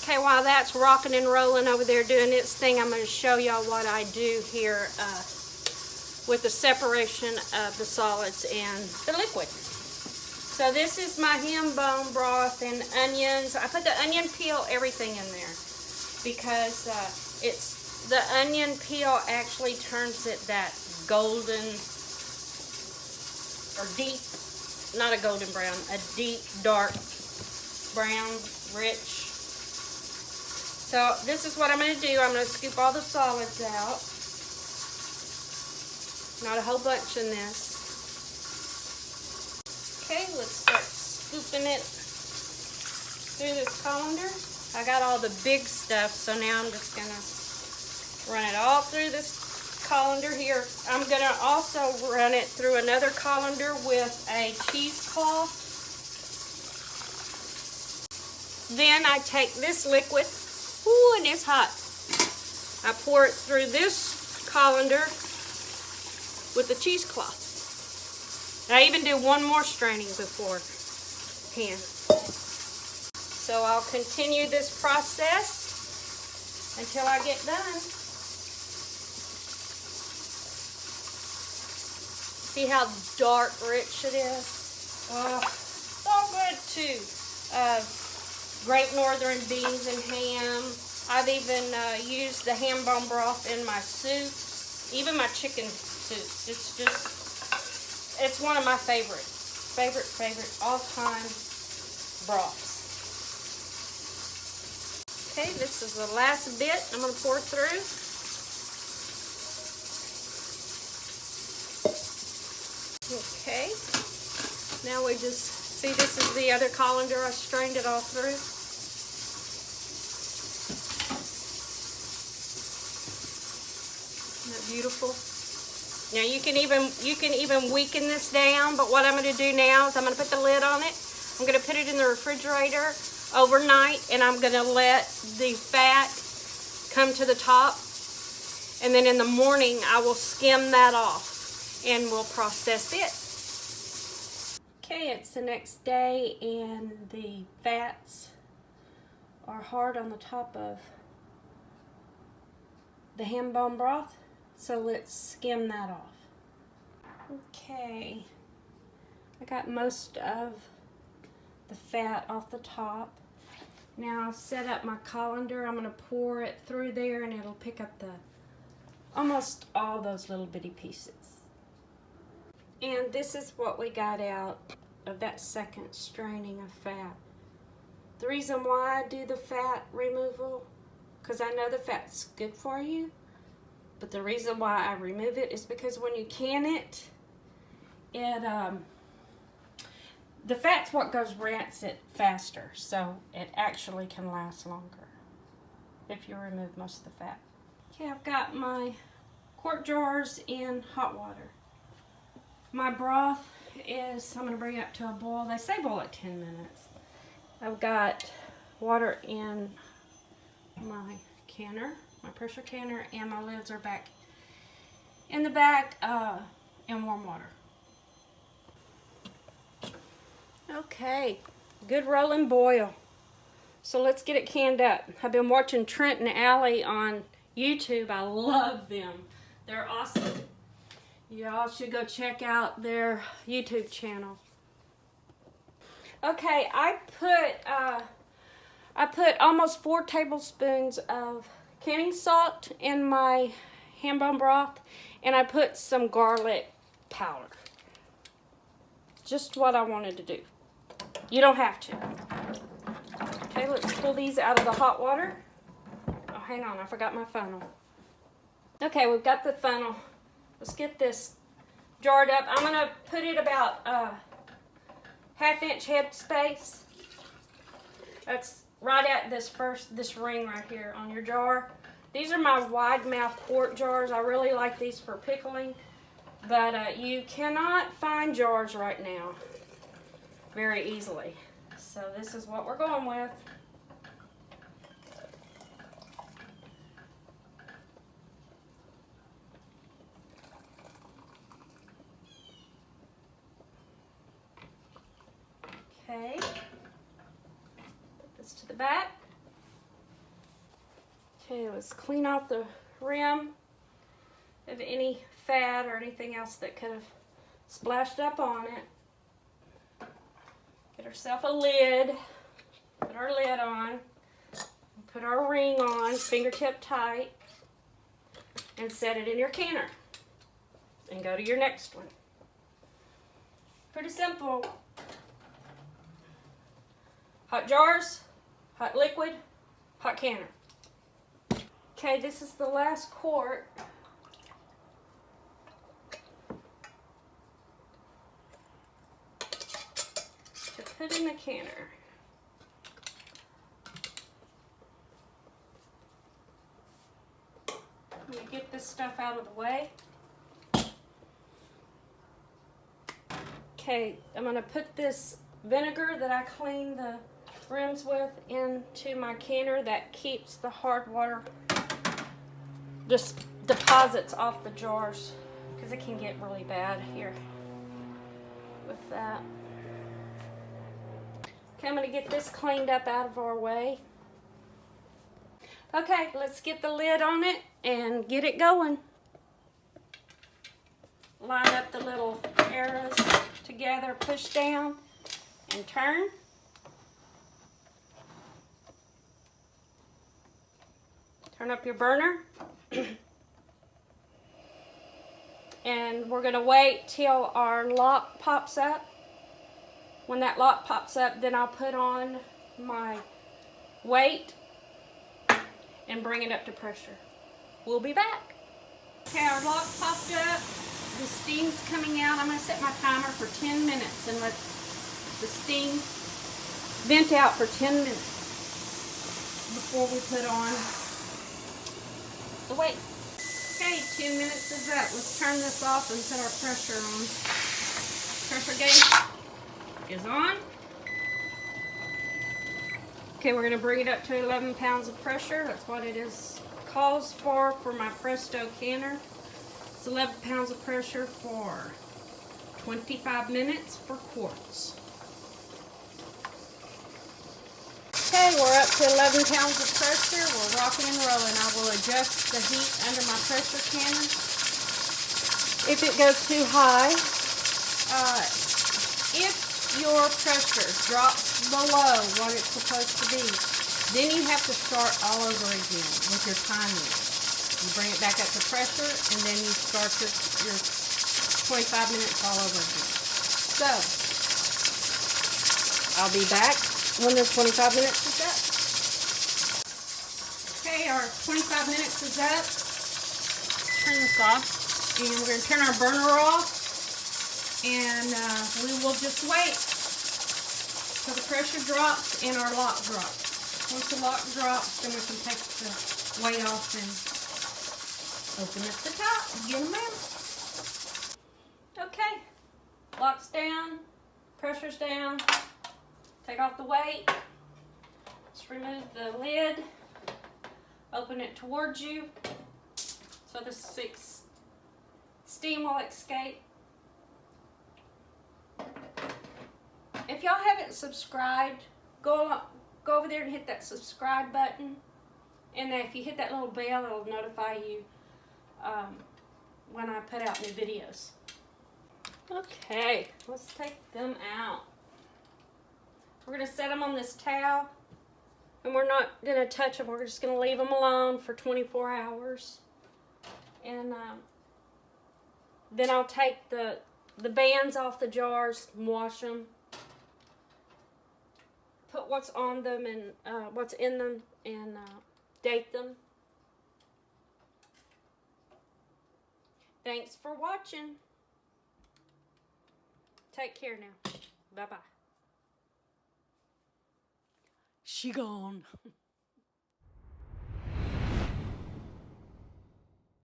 Okay, while that's rocking and rolling over there doing its thing, I'm going to show y'all what I do here with the separation of the solids and the liquid. So this is my ham bone broth and onions. I put the onion peel, everything in there, because the onion peel actually turns it that golden or deep, not a golden brown, a deep dark brown, rich. So this is what I'm going to do. I'm going to scoop all the solids out. Not a whole bunch in this. Okay, let's start scooping it through this colander. I got all the big stuff, so now I'm just going to run it all through this colander here. I'm going to also run it through another colander with a cheesecloth. Then I take this liquid, ooh, and it's hot. I pour it through this colander with the cheesecloth. I even do one more straining beforehand. So I'll continue this process until I get done. See how dark, rich it is? Oh, so good too. Great northern beans and ham. I've even used the ham bone broth in my soups, even my chicken soups. It's one of my favorite all-time broths. Okay, this is the last bit I'm going to pour through. Okay, now we just see, this is the other colander. I strained it all through. Isn't that beautiful? Now you can even weaken this down, but what I'm going to do now is I'm going to put the lid on it. I'm going to put it in the refrigerator overnight, and I'm going to let the fat come to the top, and then in the morning I will skim that off and we'll process it. Okay, it's the next day and the fats are hard on the top of the ham bone broth. So let's skim that off. Okay, I got most of the fat off the top. Now I've set up my colander. I'm going to pour it through there and it'll pick up almost all those little bitty pieces. And this is what we got out of that second straining of fat. The reason why I do the fat removal, because I know the fat's good for you. But the reason why I remove it is because when you can it, the fat's what goes rancid faster, so it actually can last longer if you remove most of the fat. Okay, I've got my quart jars in hot water. My broth is, I'm going to bring it up to a boil. They say boil it 10 minutes. I've got water in my canner, my pressure canner, and my lids are back in the back in warm water. Okay, good rolling boil. So let's get it canned up. I've been watching Trent and Allie on YouTube. I love them. They're awesome. Y'all should go check out their YouTube channel. Okay, I put almost 4 tablespoons of canning salt in my ham bone broth, and I put some garlic powder. Just what I wanted to do. You don't have to. Okay, let's pull these out of the hot water. Oh, hang on, I forgot my funnel. Okay, we've got the funnel. Let's get this jarred up. I'm gonna put it about 1/2 inch head space. That's right at this ring right here on your jar. These are my wide mouth quart jars. I really like these for pickling, but you cannot find jars right now very easily. So this is what we're going with. Okay, put this to the back. Okay, let's clean off the rim of any fat or anything else that could have splashed up on it. Get ourselves a lid, put our lid on, put our ring on, fingertip tight, and set it in your canner. And go to your next one. Pretty simple. Hot jars, hot liquid, hot canner. Okay, this is the last quart. To put in the canner. Let me get this stuff out of the way. Okay, I'm going to put this vinegar that I cleaned the rims with into my canner. That keeps the hard water just deposits off the jars, because it can get really bad here with that. Okay, I'm going to get this cleaned up out of our way. Okay, let's get the lid on it and get it going. Line up the little arrows together, push down, and turn. Turn up your burner. And we're going to wait till our lock pops up. When that lock pops up, then I'll put on my weight and bring it up to pressure. We'll be back. Okay, our lock popped up. The steam's coming out. I'm going to set my timer for 10 minutes and let the steam vent out for 10 minutes before we put on the weight. Okay, 10 minutes is up. Let's turn this off and put our pressure on. Pressure gauge is on. Okay, we're going to bring it up to 11 pounds of pressure. That's what it is calls for my Presto canner. It's 11 pounds of pressure for 25 minutes for quarts. Okay, we're up to 11 pounds of pressure. We're rocking and rolling. I will adjust the heat under my pressure canner. If it goes too high, if your pressure drops below what it's supposed to be, then you have to start all over again with your timing. You bring it back up to pressure, and then you start your 25 minutes all over again. So, I'll be back when the 25 minutes is up. Okay, our 25 minutes is up. Turn this off, and we're going to turn our burner off, and we will just wait till the pressure drops and our lock drops. Once the lock drops, then we can take the weight off and open up the top and get them out. Okay, lock's down, pressure's down. Take off the weight. Just remove the lid. Open it towards you so the steam will escape. If y'all haven't subscribed, go over there and hit that subscribe button. And if you hit that little bell, it'll notify you when I put out new videos. Okay, let's take them out. We're going to set them on this towel, and we're not going to touch them. We're just going to leave them alone for 24 hours. And then I'll take the bands off the jars and wash them. Put what's on them and what's in them, and date them. Thanks for watching. Take care now. Bye-bye. She gone.